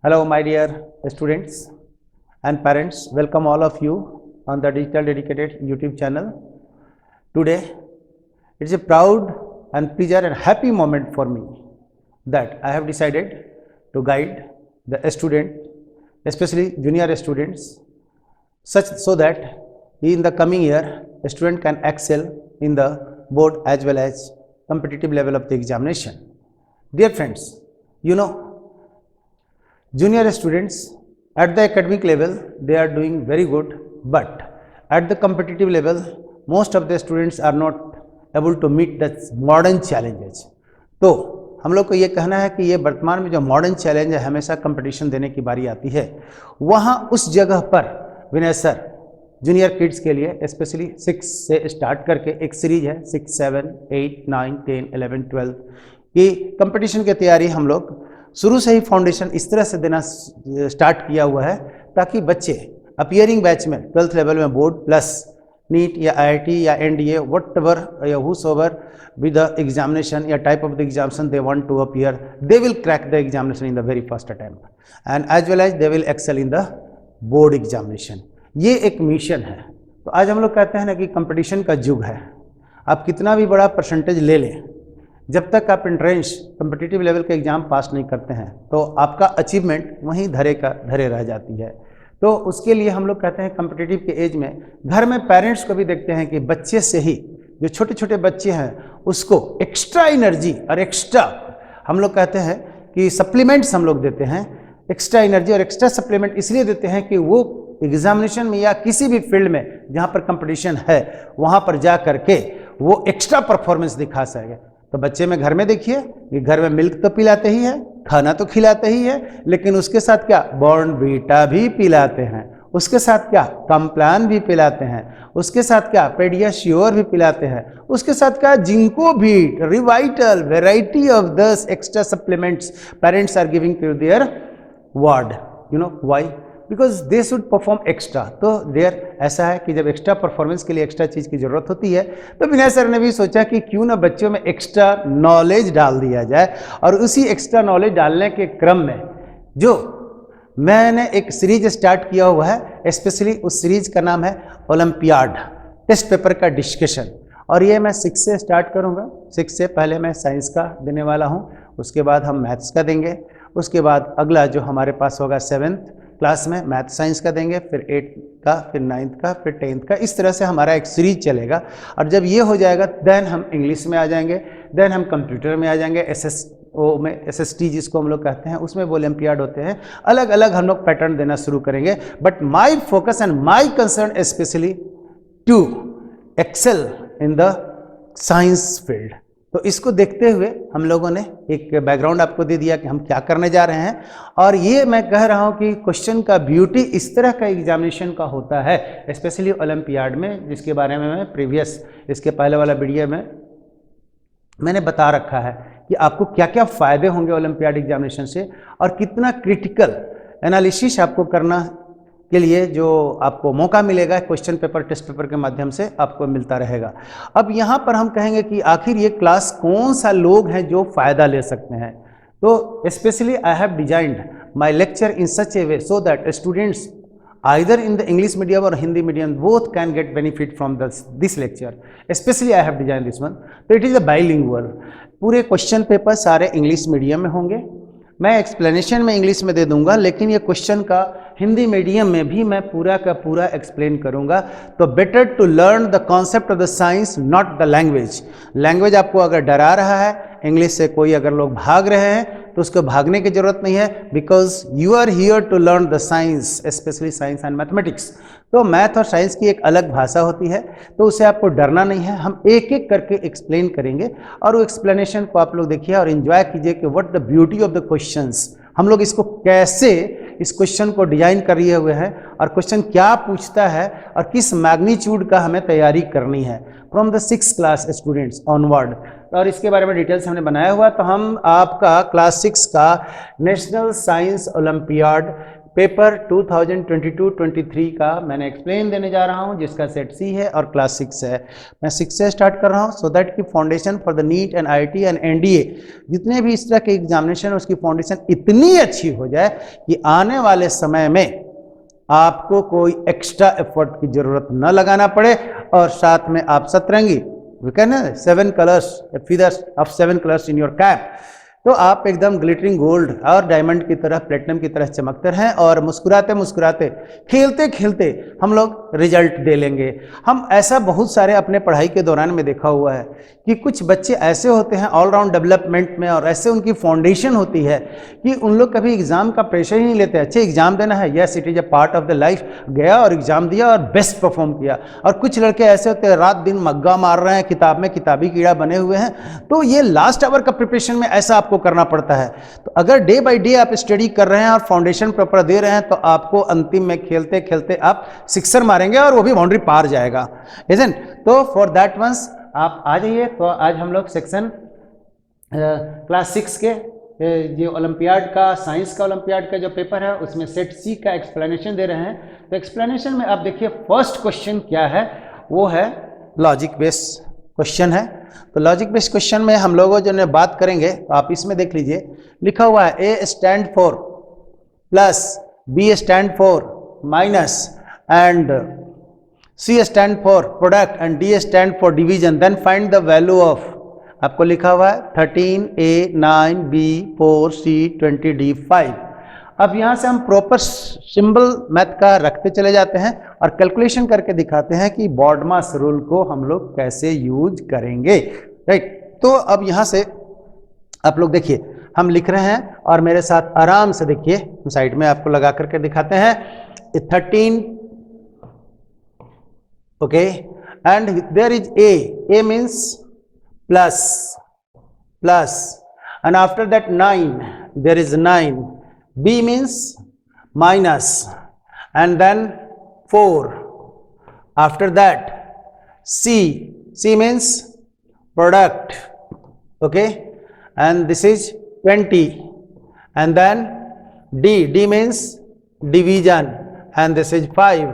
Hello, my dear students and parents. Welcome all of you on the Digital Dedicated YouTube channel. Today, it's a proud and pleasure and happy moment for me that I have decided to guide the student, especially junior students, such so that in the coming year, a student can excel in the board as well as competitive level of the examination. Dear friends, you know, junior students at the academic level they are doing very good, but at the competitive level most of the students are not able to meet the modern challenges. तो हम लोग को ये कहना है कि ये वर्तमान में जो मॉडर्न चैलेंज है हमेशा कंपटीशन देने की बारी आती है, वहाँ उस जगह पर विनय सर जूनियर किड्स के लिए स्पेशली 6 से स्टार्ट करके एक सीरीज है 6, 7, 8, 9, 10, 11, 12 की कंपटीशन की तैयारी हम लोग शुरू से ही फाउंडेशन इस तरह से देना स्टार्ट किया हुआ है ताकि बच्चे अपीयरिंग बैच में 12th लेवल में बोर्ड प्लस नीट या आईआईटी या एनडीए व्हाटएवर या whosoever with the examination या type of the examination they want to appear, they will crack the examination in the very first attempt and as well as they will excel in the board examination. ये एक mission है. तो आज हम लोग कहते हैं ना कि कंपटीशन का युग है. आप कितना भी बड़ा परसेंटेज ले लें, जब तक आप एंट्रेंस कम्पिटिटिव लेवल के एग्ज़ाम पास नहीं करते हैं तो आपका अचीवमेंट वहीं धरे का धरे रह जाती है. तो उसके लिए हम लोग कहते हैं कम्पिटिटिव के एज में घर में पेरेंट्स को भी देखते हैं कि बच्चे से ही जो छोटे छोटे बच्चे हैं उसको एक्स्ट्रा एनर्जी और एक्स्ट्रा हम लोग कहते हैं कि सप्लीमेंट्स हम लोग देते हैं. एक्स्ट्रा एनर्जी और एक्स्ट्रा सप्लीमेंट इसलिए देते हैं कि वो एग्जामिनेशन में या किसी भी फील्ड में जहाँ पर कंपटीशन है वहाँ पर जा करके वो एक्स्ट्रा परफॉर्मेंस दिखा सके. तो बच्चे में घर में देखिए कि घर में मिल्क तो पिलाते ही है, खाना तो खिलाते ही है, लेकिन उसके साथ क्या बॉर्नवीटा भी पिलाते हैं, उसके साथ क्या कॉम्प्लान भी पिलाते हैं, उसके साथ क्या पेडियाश्योर भी पिलाते हैं, उसके साथ क्या जिंको भी रिवाइटल वेराइटी ऑफ दस extra supplements parents are giving to their ward. You know why? Because they should perform extra. तो देयर ऐसा है कि जब एक्स्ट्रा परफॉर्मेंस के लिए एक्स्ट्रा चीज़ की ज़रूरत होती है तो विनय सर ने भी सोचा कि क्यों ना बच्चों में एक्स्ट्रा नॉलेज डाल दिया जाए. और उसी एक्स्ट्रा नॉलेज डालने के क्रम में जो मैंने एक सीरीज स्टार्ट किया हुआ है, स्पेशली उस सीरीज का नाम है ओलंपियाड टेस्ट पेपर का डिस्कशन. और ये मैं 6 से स्टार्ट करूँगा. 6 से पहले मैं साइंस का देने वाला हूँ, उसके बाद हम मैथ्स का देंगे, उसके बाद अगला जो हमारे पास होगा 7th क्लास में मैथ साइंस का देंगे, फिर 8th का, फिर 9th का, फिर 10th का. इस तरह से हमारा एक सीरीज चलेगा. और जब ये हो जाएगा देन हम इंग्लिश में आ जाएंगे, देन हम कंप्यूटर में आ जाएंगे, SSO में SST जिसको हम लोग कहते हैं उसमें वो ओलंपियाड होते हैं. अलग अलग हम लोग पैटर्न देना शुरू करेंगे. But my focus and my concern specially to excel in the science field. तो इसको देखते हुए हम लोगों ने एक बैकग्राउंड आपको दे दिया कि हम क्या करने जा रहे हैं. और ये मैं कह रहा हूं कि क्वेश्चन का ब्यूटी इस तरह का एग्जामिनेशन का होता है, स्पेशली ओलंपियाड में, जिसके बारे में मैं प्रीवियस इसके पहले वाला वीडियो में मैंने बता रखा है कि आपको क्या क्या फ़ायदे होंगे ओलंपियाड एग्जामिनेशन से और कितना क्रिटिकल एनालिसिस आपको करना के लिए जो आपको मौका मिलेगा क्वेश्चन पेपर टेस्ट पेपर के माध्यम से आपको मिलता रहेगा. अब यहाँ पर हम कहेंगे कि आखिर ये क्लास कौन सा लोग हैं जो फ़ायदा ले सकते हैं. तो specially I have designed my lecture in such a way so that students either in the English medium और Hindi medium both can get benefit from this lecture. Specially I have design this one. तो it is a bilingual. पूरे question paper सारे English medium में होंगे. मैं explanation में English में दे दूंगा, लेकिन ये क्वेश्चन का हिंदी मीडियम में भी मैं पूरा का पूरा एक्सप्लेन करूंगा. तो better to learn the concept of the science not the language. Language आपको अगर डरा रहा है, इंग्लिश से कोई अगर लोग भाग रहे हैं तो उसको भागने की जरूरत नहीं है, because you are here to learn the science, specially science and mathematics. तो मैथ और साइंस की एक अलग भाषा होती है, तो उसे आपको डरना नहीं है. हम एक एक करके एक्सप्लेन करेंगे और वो एक्सप्लेनेशन को आप लोग देखिए और एंजॉय कीजिए कि what the beauty of the questions. हम लोग इसको कैसे इस क्वेश्चन को डिजाइन कर लिए हुए हैं और क्वेश्चन क्या पूछता है और किस मैग्नीट्यूड का हमें तैयारी करनी है from the 6th class students onward. और इसके बारे में डिटेल्स हमने बनाया हुआ. तो हम आपका क्लास 6 का नेशनल साइंस ओलंपियाड पेपर 2022-23 का मैंने एक्सप्लेन देने जा रहा हूं, जिसका सेट सी है और क्लास 6 है। मैं 6 से स्टार्ट कर रहा हूं, सो दैट की foundation for the neat and IIT and NDA जितने भी इस तरह के एग्जामिनेशन, उसकी फाउंडेशन इतनी अच्छी हो जाए कि आने वाले समय में आपको कोई एक्स्ट्रा एफर्ट की जरूरत न लगाना पड़े, और साथ में आप सतरंगी, we can 7 colours, feathers of 7 colours in your cap, तो आप एकदम ग्लिटरिंग गोल्ड और डायमंड की तरह, प्लेटिनम की तरह चमकते हैं, और मुस्कुराते मुस्कुराते, खेलते खेलते हम लोग रिजल्ट दे लेंगे। हम ऐसा बहुत सारे अपने पढ़ाई के दौरान में देखा हुआ है कि कुछ बच्चे ऐसे होते हैं ऑलराउंड डेवलपमेंट में, और ऐसे उनकी फाउंडेशन होती है कि उन लोग कभी एग्जाम का प्रेशर ही नहीं लेते। अच्छे एग्जाम देना है, yes it is a part of the life, गया और एग्जाम दिया और बेस्ट परफॉर्म किया। और कुछ लड़के ऐसे होते हैं रात दिन मग्गा मार रहे हैं किताब में, किताबी कीड़ा बने हुए हैं। तो ये लास्ट आवर का प्रिपरेशन में ऐसा आपको करना पड़ता है। तो अगर डे बाय डे आप स्टडी कर रहे हैं और फाउंडेशन प्रॉपर दे रहे हैं, तो आपको अंतिम में खेलते खेलते आप सिक्सर मारेंगे, और वो भी बाउंड्री पार जाएगा, इजंट। तो फॉर दैट वंस आप आ जाइए। तो आज हम लोग सेक्शन क्लास 6 के जो ओलंपियाड का, साइंस का ओलंपियाड का जो पेपर है, उसमें सेट सी का एक्सप्लेनेशन दे रहे हैं। तो एक्सप्लेनेशन में आप देखिए फर्स्ट क्वेश्चन क्या है, वो है लॉजिक बेस्ड क्वेश्चन है। तो लॉजिक बेस्ड क्वेश्चन में हम लोगों जो ने बात करेंगे, तो आप इसमें देख लीजिए, लिखा हुआ है A stand for plus, B stand for minus, and C stand for product, and D stand for division, then find the value of, आपको लिखा हुआ है 13a 9b 4c 20d 5। अब यहाँ से हम प्रॉपर सिंबल मैथ का रखते चले जाते हैं और कैलकुलेशन करके दिखाते हैं कि बॉडमास रूल को हम लोग कैसे यूज करेंगे, राइट। तो अब यहाँ से आप लोग देखिए, हम लिख रहे हैं और मेरे साथ आराम से देखिए, साइड में आपको लगा करके दिखाते हैं। 13, okay, and there is a means plus, and after that 9, there is 9, b means minus, and then 4, after that c means product, okay, and this is 20, and then d means division, and this is 5.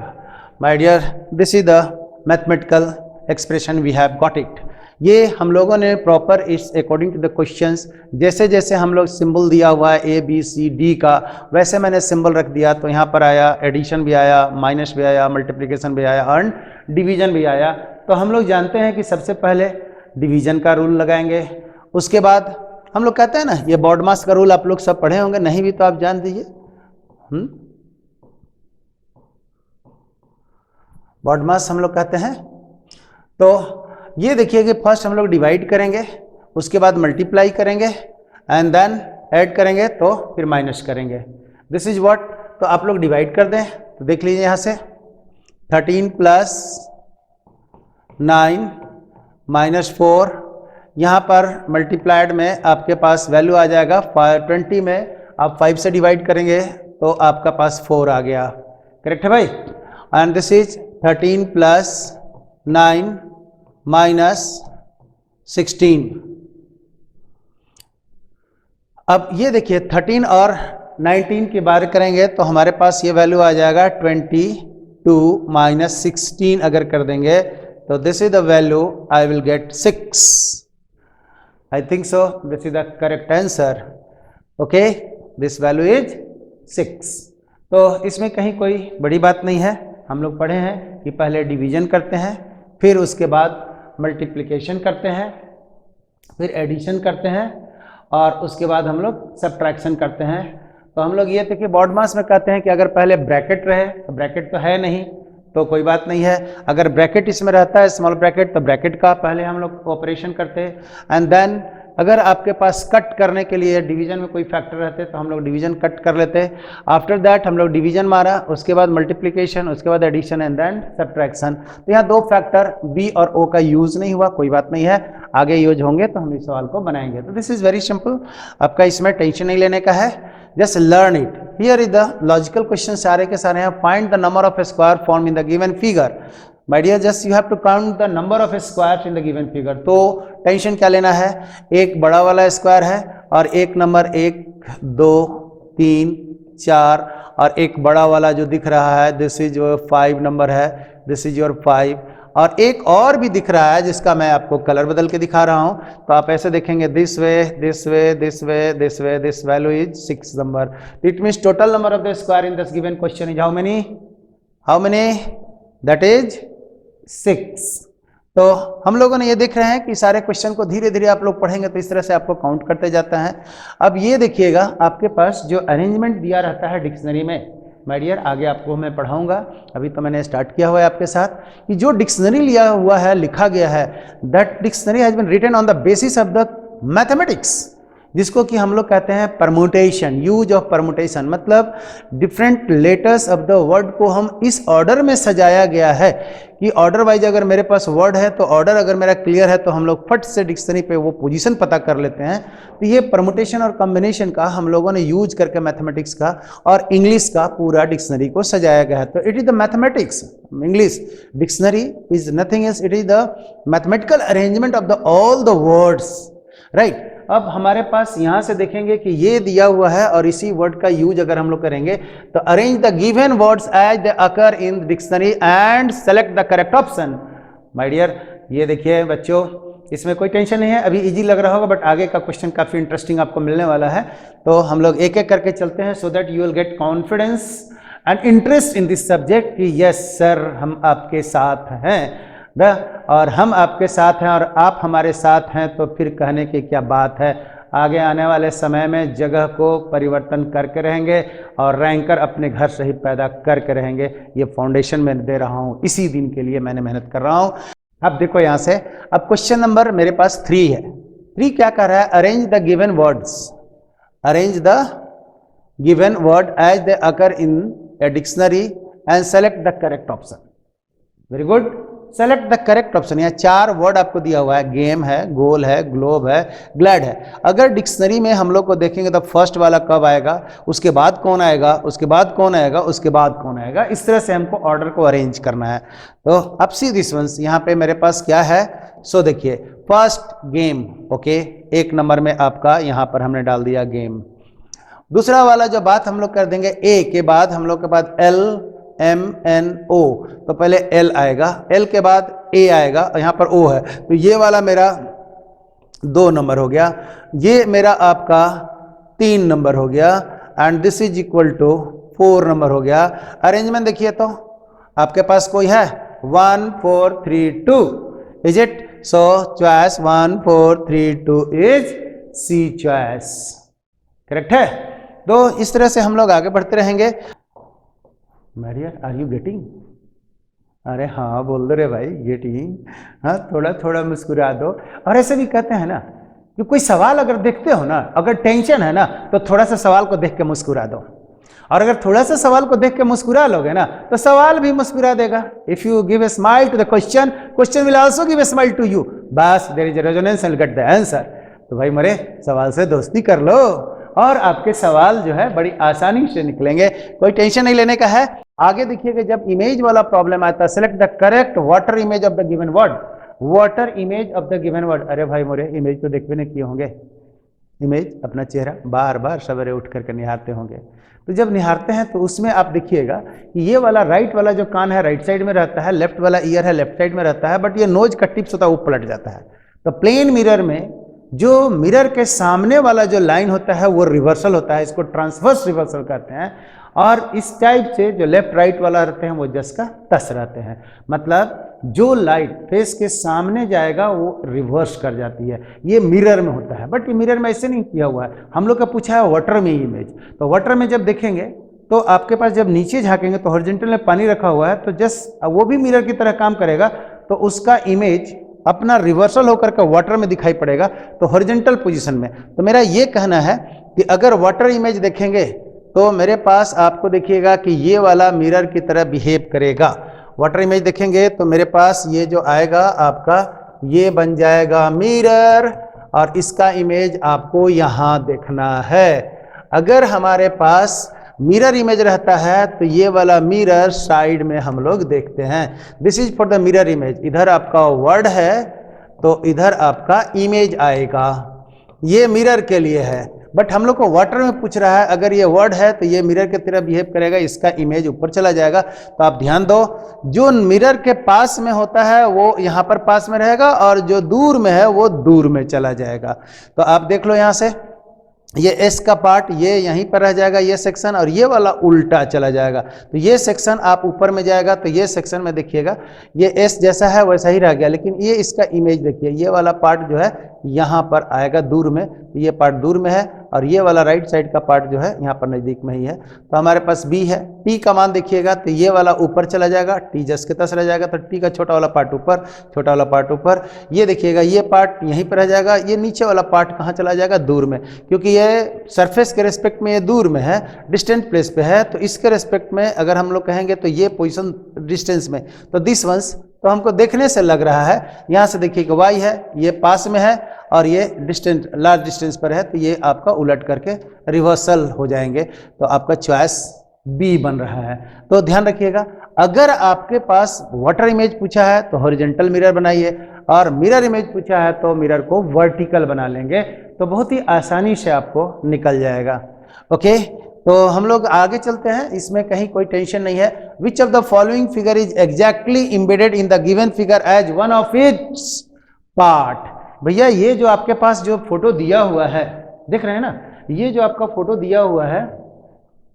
My dear, this is the mathematical expression we have got it. ये हम लोगों ने proper इस according to the questions, जैसे जैसे हम लोग symbol दिया हुआ है ए बी सी डी का, वैसे मैंने सिंबल रख दिया। तो यहाँ पर आया एडिशन भी आया, माइनस भी आया, मल्टीप्लिकेशन भी आया, और डिवीजन भी आया। तो हम लोग जानते हैं कि सबसे पहले डिवीजन का रूल लगाएंगे, उसके बाद हम लोग कहते हैं ना, ये बॉडमास का रूल आप लोग सब पढ़े होंगे, नहीं भी तो आप जान दीजिए। बॉडमास हम लोग कहते हैं। तो ये देखिए कि फर्स्ट हम लोग डिवाइड करेंगे, उसके बाद मल्टीप्लाई करेंगे, एंड देन ऐड करेंगे, तो फिर माइनस करेंगे। This is what. तो आप लोग डिवाइड कर दें, तो देख लीजिए यहाँ से 13 प्लस 9 माइनस 4, यहाँ पर मल्टीप्लाइड में आपके पास वैल्यू आ जाएगा 20 में आप 5 से डिवाइड करेंगे तो आपका पास 4 आ गया, करेक्ट है भाई। And this is 13 plus 9 minus 16। अब ये देखिए 13 और 19 की बात करेंगे तो हमारे पास ये वैल्यू आ जाएगा 22 माइनस 16 अगर कर देंगे तो this is the value I will get 6। I think so this is the correct answer. Okay, this value is 6। तो इसमें कहीं कोई बड़ी बात नहीं है। हम लोग पढ़े हैं कि पहले डिवीजन करते हैं, फिर उसके बाद मल्टीप्लिकेशन करते हैं, फिर एडिशन करते हैं, और उसके बाद हम लोग सब्ट्रैक्शन करते हैं। तो हम लोग ये थे कि बॉडमास में कहते हैं कि अगर पहले ब्रैकेट रहे, तो ब्रैकेट तो है नहीं तो कोई बात नहीं है, अगर ब्रैकेट इसमें रहता है स्मॉल ब्रैकेट, तो ब्रैकेट का पहले हम लोग ऑपरेशन करते हैं। एंड देन अगर आपके पास कट करने के लिए डिवीजन में कोई फैक्टर रहते तो हम लोग डिवीजन कट कर लेते। आफ्टर दैट हम लोग डिवीजन मारा, उसके बाद मल्टीप्लिकेशन, उसके बाद एडिशन एंड देन सब्ट्रैक्शन। तो यहाँ दो फैक्टर बी और ओ का यूज नहीं हुआ, कोई बात नहीं है, आगे यूज होंगे तो हम इस सवाल को बनाएंगे। तो दिस इज वेरी सिंपल, आपका इसमें टेंशन नहीं लेने का है, just learn it. Here is the logical question सारे के सारे हैं। Find the number of square form in the given figure. My dear, just you have to count the number of squares in the given figure। तो tension क्या लेना है, एक बड़ा वाला स्क्वायर है और एक नंबर 1 2 3 4 और एक बड़ा वाला जो दिख रहा है दिस इज योर 5 नंबर है, दिस इज योर 5, और एक और भी दिख रहा है जिसका मैं आपको कलर बदल के दिखा रहा हूं। तो आप ऐसे देखेंगे this way this way this way this way, this value is 6 number. It means total number of the square in this given question is how many, that is 6। तो हम लोगों ने ये देख रहे हैं कि सारे क्वेश्चन को धीरे धीरे आप लोग पढ़ेंगे तो इस तरह से आपको काउंट करते जाता है। अब ये देखिएगा आपके पास जो अरेंजमेंट दिया रहता है डिक्शनरी में, माय डियर आगे आपको मैं पढ़ाऊंगा, अभी तो मैंने स्टार्ट किया हुआ है आपके साथ, कि जो डिक्शनरी लिया हुआ है लिखा गया है that dictionary has been written on the basis of the mathematics, जिसको कि हम लोग कहते हैं परमुटेशन, यूज ऑफ परमुटेशन, मतलब different letters of the word को हम इस ऑर्डर में सजाया गया है कि ऑर्डर वाइज अगर मेरे पास वर्ड है तो ऑर्डर अगर मेरा क्लियर है तो हम लोग फट से डिक्शनरी पे वो पोजीशन पता कर लेते हैं। तो ये परमुटेशन और कॉम्बिनेशन का हम लोगों ने यूज करके मैथमेटिक्स का और इंग्लिश का पूरा डिक्शनरी को सजाया गया है। तो it is the mathematics, English dictionary is nothing else, it is the mathematical arrangement of the all the words, right. अब हमारे पास यहां से देखेंगे कि ये दिया हुआ है और इसी वर्ड का यूज अगर हम लोग करेंगे तो arrange the given words as they occur in dictionary and select the correct option. My dear ये देखिए बच्चों, इसमें कोई टेंशन नहीं है, अभी इजी लग रहा होगा बट आगे का क्वेश्चन काफी इंटरेस्टिंग आपको मिलने वाला है। तो हम लोग एक एक करके चलते हैं so that you will get confidence and interest in this subject कि यस सर हम आपके साथ हैं और हम आपके साथ हैं और आप हमारे साथ हैं, तो फिर कहने की क्या बात है। आगे आने वाले समय में जगह को परिवर्तन करके रहेंगे और रैंकर अपने घर से ही पैदा करके रहेंगे। ये फाउंडेशन मैं दे रहा हूँ, इसी दिन के लिए मैंने मेहनत कर रहा हूँ। अब देखो यहाँ से, अब क्वेश्चन नंबर मेरे पास 3 है। 3 क्या कर रहा है, arrange the given words, arrange the given word as they occur in a dictionary and select the correct option. Very good, select the correct option. यहाँ 4 वर्ड आपको दिया हुआ है, गेम है, गोल है, ग्लोब है, ग्लैड है। अगर डिक्शनरी में हम लोग को देखेंगे तो फर्स्ट वाला कब आएगा, उसके बाद कौन आएगा, उसके बाद कौन आएगा, उसके बाद कौन आएगा, इस तरह से हमको ऑर्डर को अरेंज करना है। तो अब सी दिस वंस, यहाँ पे मेरे पास क्या है, सो देखिए फर्स्ट गेम, ओके 1 नंबर में आपका यहाँ पर हमने डाल दिया गेम। दूसरा वाला जो बात हम लोग कर देंगे, ए के बाद हम लोग के बाद LMNO, तो पहले L आएगा, L के बाद A आएगा और यहाँ पर O है, तो ये वाला मेरा 2 नंबर हो गया, ये मेरा आपका 3 नंबर हो गया and this is equal to 4 number हो गया। अरेंजमेंट देखिए तो आपके पास कोई है 1 4 3 2, is it? So choice 1 4 3 2 is C choice, correct है। तो इस तरह से हम लोग आगे बढ़ते रहेंगे। मैरियर आर यू गेटिंग? अरे हाँ बोल दो रे भाई, गेटिंग, हाँ थोड़ा थोड़ा मुस्कुरा दो। और ऐसे भी कहते हैं ना कि कोई सवाल अगर देखते हो ना, अगर टेंशन है ना तो थोड़ा सा सवाल को देख के मुस्कुरा दो, और अगर थोड़ा सा सवाल को देख के मुस्कुरा लोगे ना तो सवाल भी मुस्कुरा देगा। If you give a smile to the question, question will also give a smile to you, बस there is a resonance and get the answer. तो भाई मरे सवाल से दोस्ती कर लो और आपके सवाल जो है बड़ी आसानी से निकलेंगे, कोई टेंशन नहीं लेने का है। आगे देखिएगा जब इमेज वाला प्रॉब्लम आता है, select the correct water image of the given word, water image of the given word. अरे भाई मोरे इमेज तो देखते नहीं किए होंगे, इमेज अपना चेहरा बार बार सवेरे उठ करके निहारते होंगे। तो जब निहारते हैं तो उसमें आप देखिएगा कि ये वाला राइट वाला जो कान है राइट साइड में रहता है, लेफ्ट वाला ईयर है लेफ्ट साइड में रहता है, बट ये नोज का टिप्स होता है वो पलट जाता है। तो प्लेन मिरर में जो मिरर के सामने वाला जो लाइन होता है वो रिवर्सल होता है, इसको ट्रांसवर्स रिवर्सल कहते हैं। और इस टाइप से जो लेफ्ट राइट वाला रहते हैं वो जस का तस रहते हैं, मतलब जो लाइट फेस के सामने जाएगा वो रिवर्स कर जाती है। ये मिरर में होता है, बट ये मिरर में ऐसे नहीं किया हुआ है, हम लोग का पूछा है वाटर में इमेज। तो वाटर में जब देखेंगे तो आपके पास जब नीचे झांकेंगे तो हॉरिजॉन्टल में पानी रखा हुआ है, तो जस्ट वो भी मिरर की तरह काम करेगा, तो उसका इमेज अपना रिवर्सल होकर के वाटर में दिखाई पड़ेगा, तो हॉरिजॉन्टल पोजीशन में। तो मेरा ये कहना है कि अगर वाटर इमेज देखेंगे तो मेरे पास आपको देखिएगा कि ये वाला मिरर की तरह बिहेव करेगा। वाटर इमेज देखेंगे तो मेरे पास ये जो आएगा आपका ये बन जाएगा मिरर, और इसका इमेज आपको यहाँ देखना है। अगर हमारे पास मिरर इमेज रहता है तो ये वाला मिरर साइड में हम लोग देखते हैं। This is for the mirror image, इधर आपका वर्ड है तो इधर आपका इमेज आएगा, ये मिरर के लिए है। बट हम लोग को वाटर में पूछ रहा है, अगर ये वर्ड है तो ये मिरर की तरह बिहेव करेगा, इसका इमेज ऊपर चला जाएगा। तो आप ध्यान दो, जो मिरर के पास में होता है वो यहाँ पर पास में रहेगा और जो दूर में है वो दूर में चला जाएगा। तो आप देख लो यहाँ से, ये एस का पार्ट ये यहीं पर रह जाएगा, ये सेक्शन, और ये वाला उल्टा चला जाएगा। तो ये सेक्शन आप ऊपर में जाएगा, तो ये सेक्शन में देखिएगा ये एस जैसा है वैसा ही रह गया, लेकिन ये इसका इमेज देखिए, ये वाला पार्ट जो है यहाँ पर आएगा दूर में, तो ये पार्ट दूर में है, और ये वाला राइट साइड का पार्ट जो है यहाँ पर नज़दीक में ही है। तो हमारे पास बी है। टी का मान देखिएगा, तो ये वाला ऊपर चला जाएगा, टी जस के तस रह जाएगा, तो टी का छोटा वाला पार्ट ऊपर, छोटा वाला पार्ट ऊपर। ये देखिएगा ये पार्ट यहीं पर रह जाएगा, ये नीचे वाला पार्ट कहाँ चला जाएगा, दूर में, क्योंकि ये सरफेस के रेस्पेक्ट में ये दूर में है, डिस्टेंट प्लेस पे है, तो इसके रेस्पेक्ट में अगर हम लोग कहेंगे तो ये पोजीशन डिस्टेंस में, तो दिस वंस, तो हमको देखने से लग रहा है, यहाँ से देखिए वाई है, ये पास में है और ये डिस्टेंट लार्ज डिस्टेंस पर है, तो ये आपका उलट करके रिवर्सल हो जाएंगे। तो आपका चॉइस बी बन रहा है। तो ध्यान रखिएगा, अगर आपके पास वाटर इमेज पूछा है तो हॉरिजॉन्टल मिरर बनाइए, और मिरर इमेज पूछा है तो मिरर को वर्टिकल बना लेंगे, तो बहुत ही आसानी से आपको निकल जाएगा। ओके, तो हम लोग आगे चलते हैं, इसमें कहीं कोई टेंशन नहीं है। Which of the following figure is exactly embedded in the given figure as one of its part. भैया ये जो आपके पास जो फोटो दिया हुआ है, देख रहे हैं ना, ये जो आपका फोटो दिया हुआ है,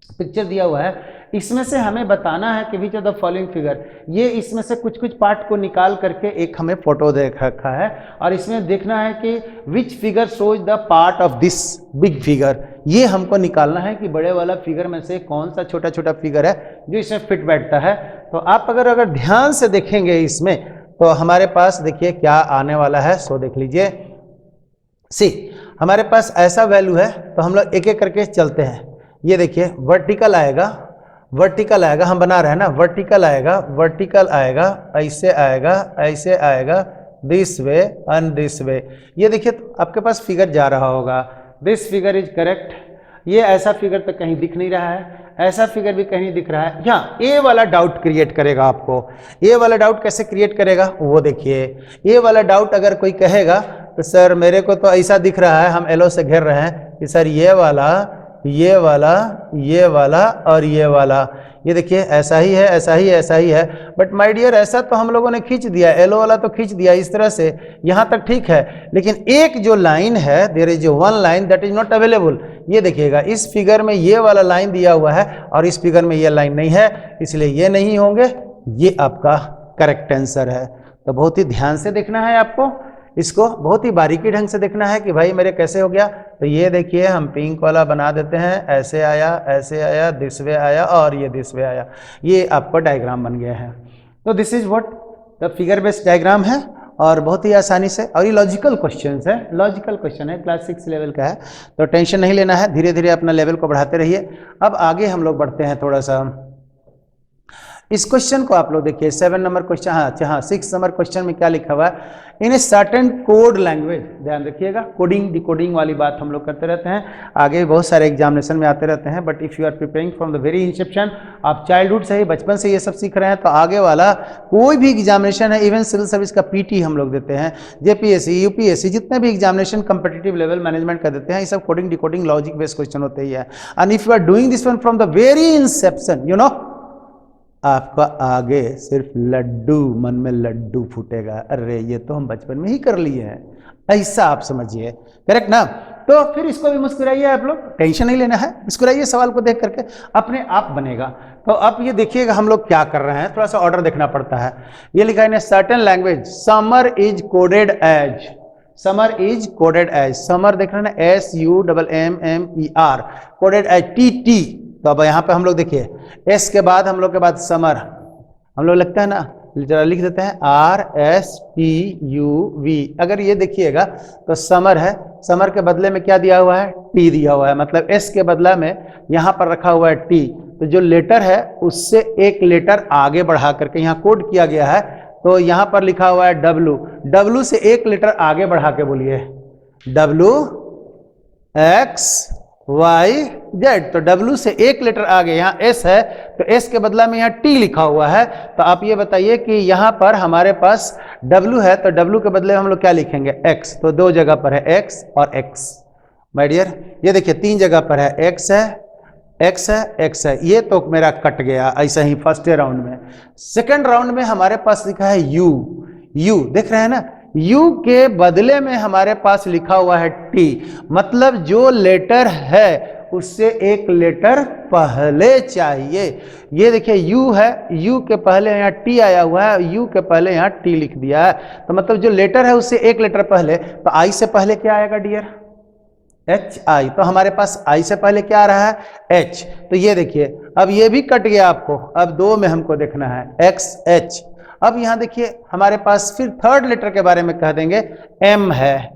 पिक्चर दिया हुआ है, इसमें से हमें बताना है कि विच ऑफ द फॉलोइंग फिगर, ये इसमें से कुछ कुछ पार्ट को निकाल करके एक हमें फोटो देख रखा है, और इसमें देखना है कि which figure shows the part of this big figure. ये हमको निकालना है कि बड़े वाला फिगर में से कौन सा छोटा छोटा फिगर है जो इसमें फिट बैठता है। तो आप अगर ध्यान से देखेंगे इसमें, तो हमारे पास देखिए क्या आने वाला है, सो देख लीजिए। सी हमारे पास ऐसा वैल्यू है, तो हम लोग एक एक करके चलते हैं। ये देखिए वर्टिकल आएगा, वर्टिकल आएगा, हम बना रहे हैं ना, वर्टिकल आएगा, वर्टिकल आएगा, ऐसे आएगा, ऐसे आएगा, this way and this way. ये देखिए तो आपके पास फिगर जा रहा होगा, दिस फिगर इज करेक्ट। ये ऐसा फिगर तो कहीं दिख नहीं रहा है, ऐसा फिगर भी कहीं दिख रहा है। यहाँ ए वाला डाउट क्रिएट करेगा आपको। ए वाला डाउट कैसे क्रिएट करेगा वो देखिए। ए वाला डाउट अगर कोई कहेगा तो सर मेरे को तो ऐसा दिख रहा है, हम एलो से घेर रहे हैं कि सर ये वाला, ये वाला, ये वाला और ये वाला, ये देखिए ऐसा ही है, ऐसा ही है, ऐसा ही है। बट माय डियर ऐसा तो हम लोगों ने खींच दिया, एलो वाला तो खींच दिया इस तरह से, यहाँ तक ठीक है, लेकिन एक जो लाइन है, there is one line that is not available. ये देखिएगा इस फिगर में ये वाला लाइन दिया हुआ है और इस फिगर में ये लाइन नहीं है, इसलिए ये नहीं होंगे। ये आपका करेक्ट आंसर है। तो बहुत ही ध्यान से देखना है आपको, इसको बहुत ही बारीकी ढंग से देखना है कि भाई मेरे कैसे हो गया। तो ये देखिए हम पिंक वाला बना देते हैं, ऐसे आया, दिस वे आया और ये दिस वे आया। ये आपका डायग्राम बन गया है। तो this is what the figure based diagram है, और बहुत ही आसानी से, और ये लॉजिकल क्वेश्चन है, लॉजिकल क्वेश्चन है, क्लास 6 लेवल का है, तो टेंशन नहीं लेना है, धीरे धीरे अपना लेवल को बढ़ाते रहिए। अब आगे हम लोग बढ़ते हैं थोड़ा सा। इस क्वेश्चन को आप लोग देखिए, 7 नंबर क्वेश्चन, हाँ 6 नंबर क्वेश्चन में क्या लिखा हुआ है, इन ए सर्टेन कोड लैंग्वेज। ध्यान रखिएगा, कोडिंग डिकोडिंग वाली बात हम लोग करते रहते हैं, आगे भी बहुत सारे एग्जामिनेशन में आते रहते हैं। But if you are preparing from the very inception, आप चाइल्डहुड से ही, बचपन से ये सब सीख रहे हैं, तो आगे वाला कोई भी एग्जामिनेशन है, इवन सिविल सर्विस का पीटी हम लोग देते हैं, जेपीएससी, यूपीएससी, जितने भी एग्जामिनेशन कंपटीटिव लेवल मैनेजमेंट का देते हैं, ये सब coding decoding logic based question होते ही है। And if you are doing this one from the very inception, you know, आपका आगे सिर्फ लड्डू, मन में लड्डू फूटेगा, अरे ये तो हम बचपन में ही कर लिए हैं, ऐसा आप समझिए। करेक्ट ना? तो फिर इसको भी मुस्कुराइए आप लोग, टेंशन नहीं लेना है, मुस्कुराइए, सवाल को देख करके अपने आप बनेगा। तो अब ये देखिएगा हम लोग क्या कर रहे हैं, थोड़ा सा ऑर्डर देखना पड़ता है। ये लिखा है certain language, summer is coded as, summer is coded as, summer देख रहे हैं ना, SUMMER, कोडेड एज TT। तो अब यहाँ पे हम लोग देखिए, एस के बाद हम लोग के बाद समर, हम लोग लगता है ना, जरा लिख देते हैं RSTUV। अगर ये देखिएगा तो समर है, समर के बदले में क्या दिया हुआ है, टी दिया हुआ है, मतलब एस के बदला में यहाँ पर रखा हुआ है टी। तो जो लेटर है उससे एक लेटर आगे बढ़ा करके यहाँ कोड किया गया है, तो यहाँ पर लिखा हुआ है W, W से एक लेटर आगे बढ़ा के बोलिए, WXYZ। तो W से एक लेटर आगे, यहाँ S है तो S के बदला में यहाँ T लिखा हुआ है। तो आप ये बताइए कि यहाँ पर हमारे पास W है, तो W के बदले में हम लोग क्या लिखेंगे, X। तो दो जगह पर है X और X, माय डियर, ये देखिए 3 जगह पर है, x है, x है, x है, ये तो मेरा कट गया ऐसा ही फर्स्ट राउंड में। सेकंड राउंड में हमारे पास लिखा है u, u देख रहे हैं ना, u के बदले में हमारे पास लिखा हुआ है t, मतलब जो लेटर है उससे एक लेटर पहले चाहिए। ये देखिए u है, u के पहले यहाँ t आया हुआ है, u के पहले यहाँ t लिख दिया है, तो मतलब जो लेटर है उससे एक लेटर पहले, तो i से पहले क्या आएगा डियर, एच आई, तो हमारे पास आई से पहले क्या आ रहा है, एच। तो ये देखिए अब ये भी कट गया आपको, अब 2 में हमको देखना है एक्स एच। अब यहाँ देखिए हमारे पास फिर थर्ड लेटर के बारे में कह देंगे, एम है,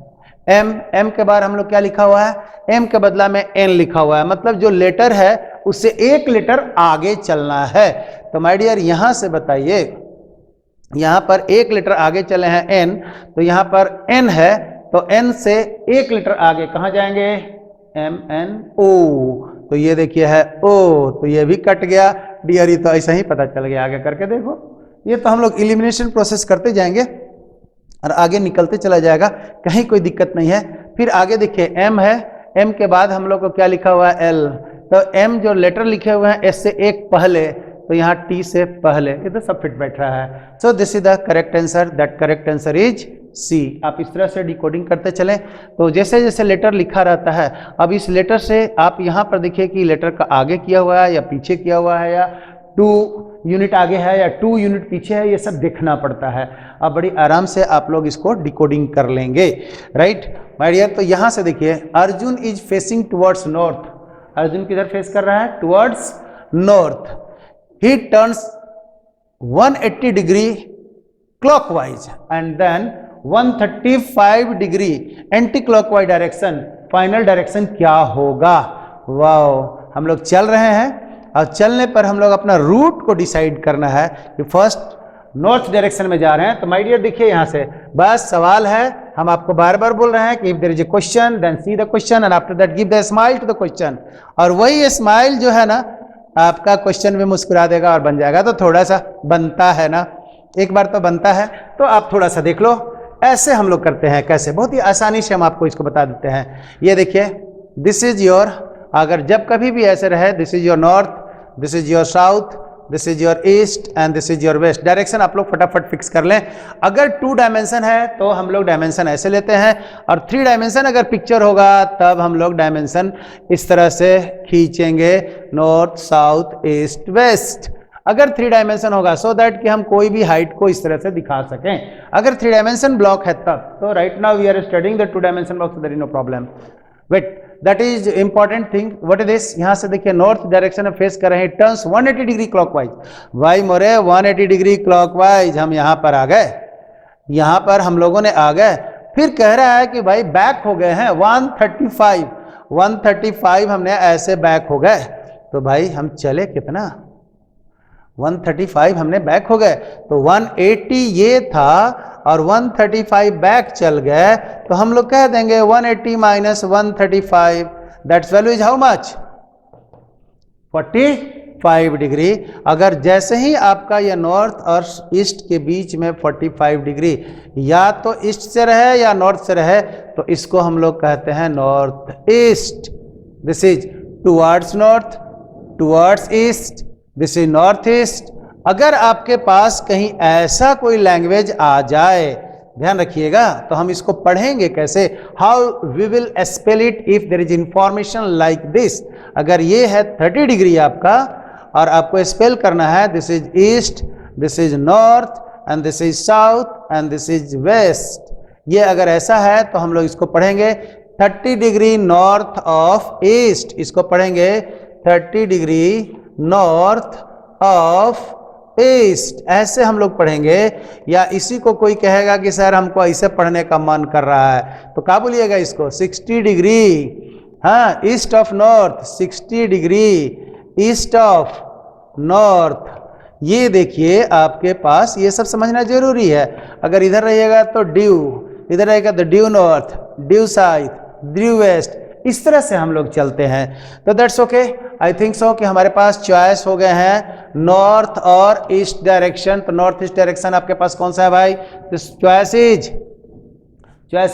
एम, एम के बाद हम लोग क्या लिखा हुआ है, एम के बदला में एन लिखा हुआ है, मतलब जो लेटर है उससे एक लेटर आगे चलना है। तो माय डियर यहाँ से बताइए, यहाँ पर एक लेटर आगे चले हैं एन, तो यहाँ पर एन है, तो एन से एक लेटर आगे कहाँ जाएंगे, एम एन ओ, तो ये देखिए है ओ, तो ये भी कट गया डियर, ये तो ऐसा ही पता चल गया, आगे करके देखो, ये तो हम लोग इलिमिनेशन प्रोसेस करते जाएंगे और आगे निकलते चला जाएगा, कहीं कोई दिक्कत नहीं है। फिर आगे देखिए एम है, एम के बाद हम लोग को क्या लिखा हुआ है, एल, तो एम जो लेटर लिखे हुए हैं एस से एक पहले, तो यहाँ टी से पहले, ये तो सब फिट बैठ रहा है। So this is the correct answer, that correct answer is C. आप इस तरह से डिकोडिंग करते चलें, तो जैसे जैसे लेटर लिखा रहता है, अब इस लेटर से आप यहाँ पर देखिए कि लेटर का आगे किया हुआ है या पीछे किया हुआ है, या 2 यूनिट आगे है या 2 यूनिट पीछे है, ये सब देखना पड़ता है। अब बड़ी आराम से आप लोग इसको डिकोडिंग कर लेंगे, राइट माय डियर। तो यहाँ से देखिए Arjun is facing towards north, Arjun किधर फेस कर रहा है, towards north. He turns 180 degree clockwise and then 135 degree anti clockwise direction, final direction क्या होगा। वाह, हम लोग चल रहे हैं और चलने पर हम लोग अपना रूट को डिसाइड करना है कि फर्स्ट नॉर्थ डायरेक्शन में जा रहे हैं। तो माय डियर देखिए यहाँ से बस सवाल है, हम आपको बार बार बोल रहे हैं कि if there is a question then see the question and after that give the smile to the question, और वही स्माइल जो है ना आपका क्वेश्चन में मुस्कुरा देगा और बन जाएगा। तो थोड़ा सा बनता है ना, एक बार तो बनता है, तो आप थोड़ा सा देख लो, ऐसे हम लोग करते हैं, कैसे, बहुत ही आसानी से हम आपको इसको बता देते हैं। ये देखिए दिस इज योर, अगर जब कभी भी ऐसे रहे, this is your north, this is your south, this is your east and this is your west. Direction आप लोग फटाफट फिक्स कर लें। अगर 2 डायमेंशन है तो हम लोग डायमेंशन ऐसे लेते हैं, और 3 डायमेंशन अगर पिक्चर होगा तब हम लोग डायमेंशन इस तरह से खींचेंगे, नॉर्थ साउथ ईस्ट वेस्ट। अगर 3 डायमेंशन होगा सो दैट कि हम कोई भी हाइट को इस तरह से दिखा सकें। अगर 3 डायमेंशन ब्लॉक है तब, तो right now we are studying the 2 dimension block, there is no problem. Wait, that is important thing. What is this, यहाँ से देखिए नॉर्थ डायरेक्शन में फेस कर रहे हैं, टर्न्स 180 डिग्री क्लॉकवाइज। भाई मोरे 180 डिग्री क्लॉकवाइज हम यहाँ पर आ गए, यहाँ पर हम लोगों ने आ गए। फिर कह रहा है कि भाई बैक हो गए हैं 135 हमने ऐसे बैक हो गए। तो भाई हम चले कितना, 135 हमने बैक हो गए, तो 180 ये था और 135 बैक चल गए, तो हम लोग कह देंगे 180 minus 135, that's value is how much, 45 degree. अगर जैसे ही आपका ये नॉर्थ और ईस्ट के बीच में 45 डिग्री या तो ईस्ट से रहे या नॉर्थ से रहे, तो इसको हम लोग कहते हैं north east. This is towards north, towards east, this is north east. अगर आपके पास कहीं ऐसा कोई लैंग्वेज आ जाए, ध्यान रखिएगा, तो हम इसको पढ़ेंगे कैसे, how we will spell it if there is information like this. अगर ये है 30 डिग्री आपका और आपको स्पेल करना है, this is east, this is north and this is south and this is west. ये अगर ऐसा है तो हम लोग इसको पढ़ेंगे 30 डिग्री नॉर्थ ऑफ ईस्ट, इसको पढ़ेंगे 30 डिग्री नॉर्थ ऑफ ईस्ट, ऐसे हम लोग पढ़ेंगे। या इसी को कोई कहेगा कि सर हमको ऐसे पढ़ने का मन कर रहा है, तो क्या बोलिएगा इसको, 60 डिग्री, हाँ, east of north, 60 degree east of north. ये देखिए आपके पास ये सब समझना जरूरी है। अगर इधर रहिएगा तो ड्यू, इधर रहेगा तो due north, due south, due west, इस तरह से हम लोग चलते हैं। तो that's okay, I think so कि हमारे पास चॉइस हो गए हैं नॉर्थ और ईस्ट डायरेक्शन। तो नॉर्थ ईस्ट डायरेक्शन आपके पास कौन सा है भाई, तो चॉइस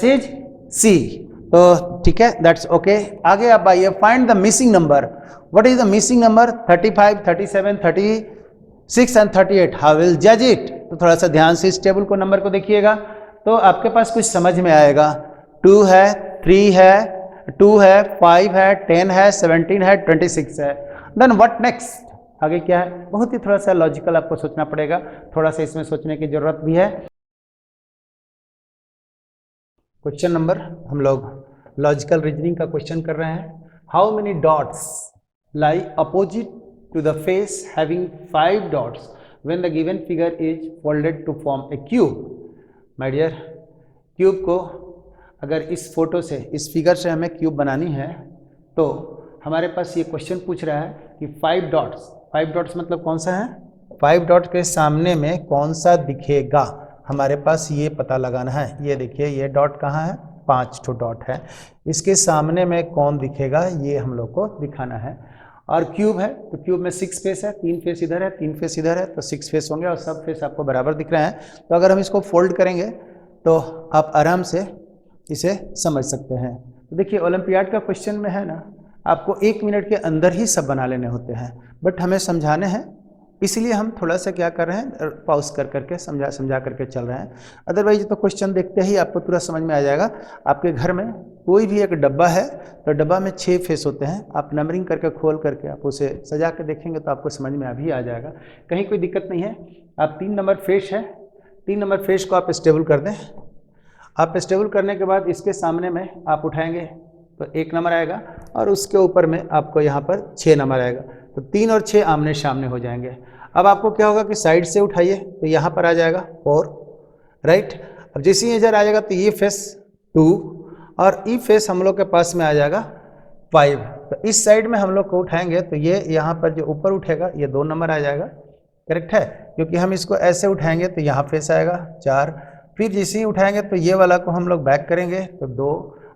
इज सी। तो ठीक है, दैट्स ओके। आगे आप आइए, find the missing number. What is the missing number? 35, 37, 36 and 38। How will जज इट? तो थोड़ा सा ध्यान से इस टेबल को, नंबर को देखिएगा तो आपके पास कुछ समझ में आएगा। 2 है, 3 है, 2 है, 5 है, 10 है, 17 है, 26 है। Then what next? आगे क्या है? बहुत ही थोड़ा सा लॉजिकल आपको सोचना पड़ेगा, थोड़ा सा इसमें सोचने की जरूरत भी है। क्वेश्चन नंबर, हम लोग लॉजिकल रीजनिंग का क्वेश्चन कर रहे हैं। How many dots lie opposite to the face having 5 dots when the given figure is folded to form a cube? My dear, cube को अगर इस फोटो से, इस फिगर से हमें क्यूब बनानी है तो हमारे पास ये क्वेश्चन पूछ रहा है कि 5 डॉट्स, 5 डॉट्स मतलब कौन सा है? 5 डॉट के सामने में कौन सा दिखेगा, हमारे पास ये पता लगाना है। ये देखिए, ये डॉट कहाँ है? 5 ठो डॉट है, इसके सामने में कौन दिखेगा ये हम लोग को दिखाना है। और क्यूब है तो क्यूब में 6 फेस है, 3 फेस इधर है, 3 फेस इधर है, तो 6 फेस होंगे और सब फेस आपको बराबर दिख रहे हैं। तो अगर हम इसको फोल्ड करेंगे तो आप आराम से इसे समझ सकते हैं। तो देखिए, ओलंपियाड का क्वेश्चन में है ना, आपको 1 मिनट के अंदर ही सब बना लेने होते हैं, बट हमें समझाने हैं, इसलिए हम थोड़ा सा क्या कर रहे हैं, पॉज कर करके समझा करके चल रहे हैं। अदरवाइज तो क्वेश्चन देखते ही आपको पूरा समझ में आ जाएगा। आपके घर में कोई भी एक डब्बा है तो डब्बा में 6 फेस होते हैं, आप नंबरिंग करके खोल करके आप उसे सजा के देखेंगे तो आपको समझ में अभी आ जाएगा, कहीं कोई दिक्कत नहीं है। आप 3 नंबर फेस है, 3 नंबर फेस को आप स्टेबल कर दें। आप स्टेबल करने के बाद इसके सामने में आप उठाएंगे तो 1 नंबर आएगा और उसके ऊपर में आपको यहाँ पर 6 नंबर आएगा, तो 3 और 6 आमने सामने हो जाएंगे। अब आपको क्या होगा कि साइड से उठाइए तो यहाँ पर आ जाएगा 4, राइट। अब जैसे ही इधर आ जाएगा तो ये फेस 2 और ई फेस हम लोग के पास में आ जाएगा 5। तो इस साइड में हम लोग को उठाएंगे तो ये यहाँ पर जो ऊपर उठेगा ये 2 नंबर आ जाएगा, करेक्ट है, क्योंकि हम इसको ऐसे उठाएंगे तो यहाँ फेस आएगा 4। फिर जैसे ही उठाएंगे तो ये वाला को हम लोग बैक करेंगे तो 2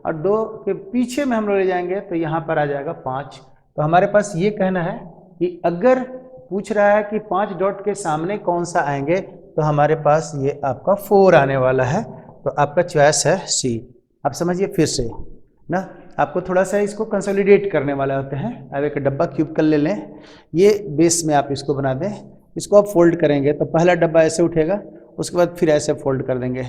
और 2 के पीछे में हम लोग ले जाएंगे तो यहाँ पर आ जाएगा 5। तो हमारे पास ये कहना है कि अगर पूछ रहा है कि 5 डॉट के सामने कौन सा आएंगे तो हमारे पास ये आपका 4 आने वाला है, तो आपका चॉइस है सी। आप समझिए फिर से ना, आपको थोड़ा सा इसको कंसोलिडेट करने वाले होते हैं। अब एक डब्बा क्यूब कर ले लें, ये बेस में आप इसको बना दें, इसको आप फोल्ड करेंगे तो पहला डब्बा ऐसे उठेगा, उसके बाद फिर ऐसे फोल्ड कर देंगे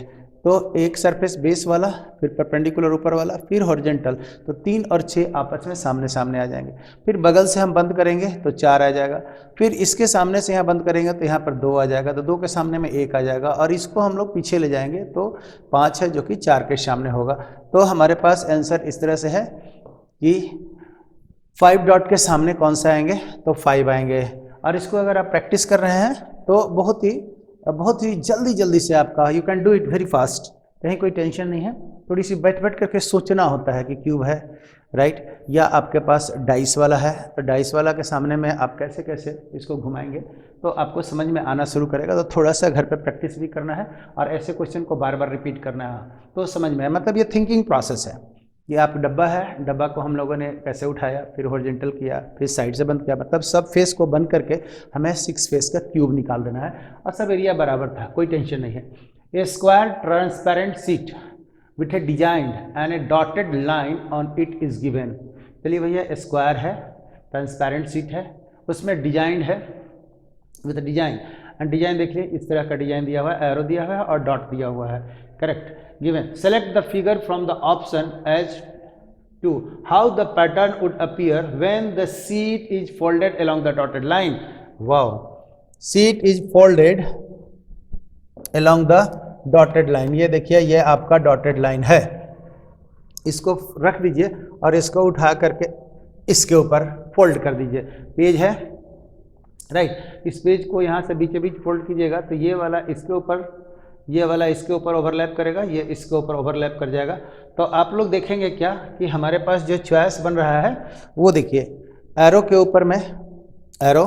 तो एक सरफेस बेस वाला, फिर परपेंडिकुलर ऊपर वाला, फिर हॉरिजॉन्टल, तो 3 और 6 आपस में सामने सामने आ जाएंगे। फिर बगल से हम बंद करेंगे तो 4 आ जाएगा, फिर इसके सामने से यहाँ बंद करेंगे तो यहाँ पर 2 आ जाएगा, तो 2 के सामने में 1 आ जाएगा और इसको हम लोग पीछे ले जाएंगे तो 5 है जो कि 4 के सामने होगा। तो हमारे पास आंसर इस तरह से है कि 5 डॉट के सामने कौन सा आएंगे तो 5 आएंगे। और इसको अगर आप प्रैक्टिस कर रहे हैं तो बहुत ही जल्दी से आपका, you can do it very fast, कहीं कोई टेंशन नहीं है। थोड़ी सी बैठ करके सोचना होता है कि क्यूब है, राइट, या आपके पास डाइस वाला है, तो डाइस वाला के सामने में आप कैसे कैसे इसको घुमाएंगे तो आपको समझ में आना शुरू करेगा। तो थोड़ा सा घर पे प्रैक्टिस भी करना है और ऐसे क्वेश्चन को बार बार रिपीट करना है तो समझ में आए। मतलब ये थिंकिंग प्रोसेस है। ये आप डब्बा है, डब्बा को हम लोगों ने कैसे उठाया, फिर हॉरिजॉन्टल किया, फिर साइड से बंद किया, मतलब सब फेस को बंद करके हमें 6 फेस का क्यूब निकाल देना है और सब एरिया बराबर था, कोई टेंशन नहीं है। A square transparent sheet with a design and a dotted line on it is given. चलिए भैया, स्क्वायर है, ट्रांसपेरेंट शीट है, उसमें डिजाइन है विथ डिजाइन, एंड डिजाइन देखिए इस तरह का डिजाइन दिया हुआ है, एरो दिया हुआ है और डॉट दिया हुआ है, correct. Given, select the figure from the option as to how the pattern would appear when the sheet is folded along the dotted line. Wow, sheet is folded along the dotted line. ये देखिए, ये आपका dotted line है, इसको रख दीजिए और इसको उठा करके इसके ऊपर फोल्ड कर दीजिए। पेज है, राइट, इस पेज को यहाँ से बीचे बीच फोल्ड कीजिएगा तो ये वाला इसके ऊपर, ये वाला इसके ऊपर ओवरलैप करेगा, ये इसके ऊपर ओवरलैप कर जाएगा। तो आप लोग देखेंगे क्या कि हमारे पास जो चॉइस बन रहा है वो देखिए, एरो के ऊपर में एरो,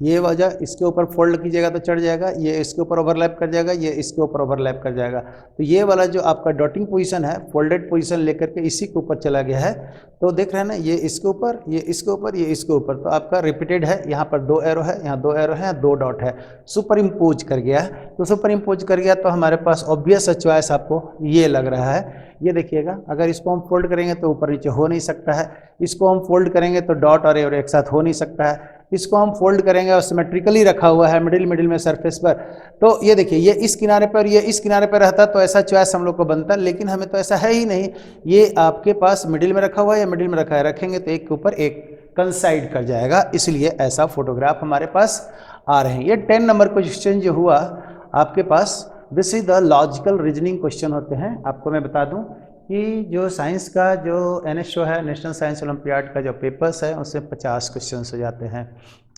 ये वजह इसके ऊपर फोल्ड कीजिएगा तो चढ़ जाएगा, ये इसके ऊपर ओवरलैप कर जाएगा, ये इसके ऊपर ओवरलैप कर जाएगा। तो ये वाला जो आपका डॉटिंग पोजीशन है, फोल्डेड पोजीशन लेकर के इसी के ऊपर चला गया है। तो देख रहे हैं ना, ये इसके ऊपर, ये इसके ऊपर, ये इसके ऊपर, तो आपका रिपीटेड है। यहाँ पर 2 एरो है, यहाँ 2 एरो है, यहाँ 2 डॉट है, सुपर इम्पोज कर गया। तो सुपर इम्पोज कर गया तो हमारे पास ऑब्वियस चॉइस आपको ये लग रहा है। ये देखिएगा, अगर इसको हम फोल्ड करेंगे तो ऊपर नीचे हो नहीं सकता है, इसको हम फोल्ड करेंगे तो डॉट और एरो एक साथ हो नहीं सकता है, इसको हम फोल्ड करेंगे और सिमेट्रिकली रखा हुआ है मिडिल में सरफेस पर। तो ये देखिए, ये इस किनारे पर, ये इस किनारे पर रहता तो ऐसा चॉइस हम लोग को बनता, लेकिन हमें तो ऐसा है ही नहीं। ये आपके पास मिडिल में रखा हुआ है या मिडिल में रखा है, रखेंगे तो एक के ऊपर एक कंसाइड कर जाएगा, इसलिए ऐसा फोटोग्राफ हमारे पास आ रहे हैं। ये 10 नंबर क्वेश्चन जो हुआ आपके पास, this is the logical reasoning question होते हैं। आपको मैं बता दूं कि जो साइंस का जो NSO है, नेशनल साइंस ओलंपियाड का जो पेपर्स है, उससे 50 क्वेश्चन हो जाते हैं,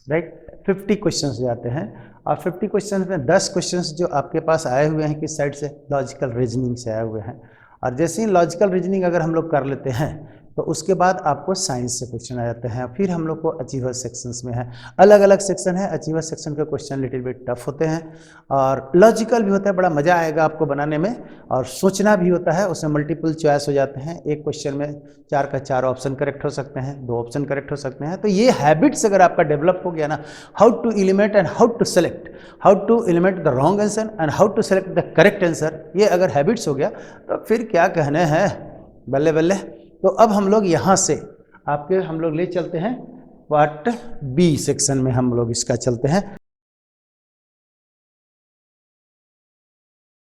राइट, 50 क्वेश्चन हो जाते हैं। और 50 क्वेश्चन में 10 क्वेश्चन जो आपके पास आए हुए हैं किस साइड से, लॉजिकल रीजनिंग से आए हुए हैं। और जैसे ही लॉजिकल रीजनिंग अगर हम लोग कर लेते हैं तो उसके बाद आपको साइंस से क्वेश्चन आ जाते हैं। फिर हम लोग को अचीवर सेक्शंस में है, अलग अलग सेक्शन है। अचीवर सेक्शन के क्वेश्चन लिटिल बिट टफ होते हैं और लॉजिकल भी होता है, बड़ा मज़ा आएगा आपको बनाने में, और सोचना भी होता है। उसमें मल्टीपल चॉइस हो जाते हैं, एक क्वेश्चन में 4 का 4 ऑप्शन करेक्ट हो सकते हैं, 2 ऑप्शन करेक्ट हो सकते हैं। तो ये हैबिट्स अगर आपका डेवलप हो गया ना, how to eliminate and how to select, how to eliminate the wrong answer and how to select the correct answer, ये अगर हैबिट्स हो गया तो फिर क्या कहने हैं, बल्ले बल्ले। तो अब हम लोग यहाँ से हम लोग ले चलते हैं पार्ट B सेक्शन में, हम लोग इसका चलते हैं।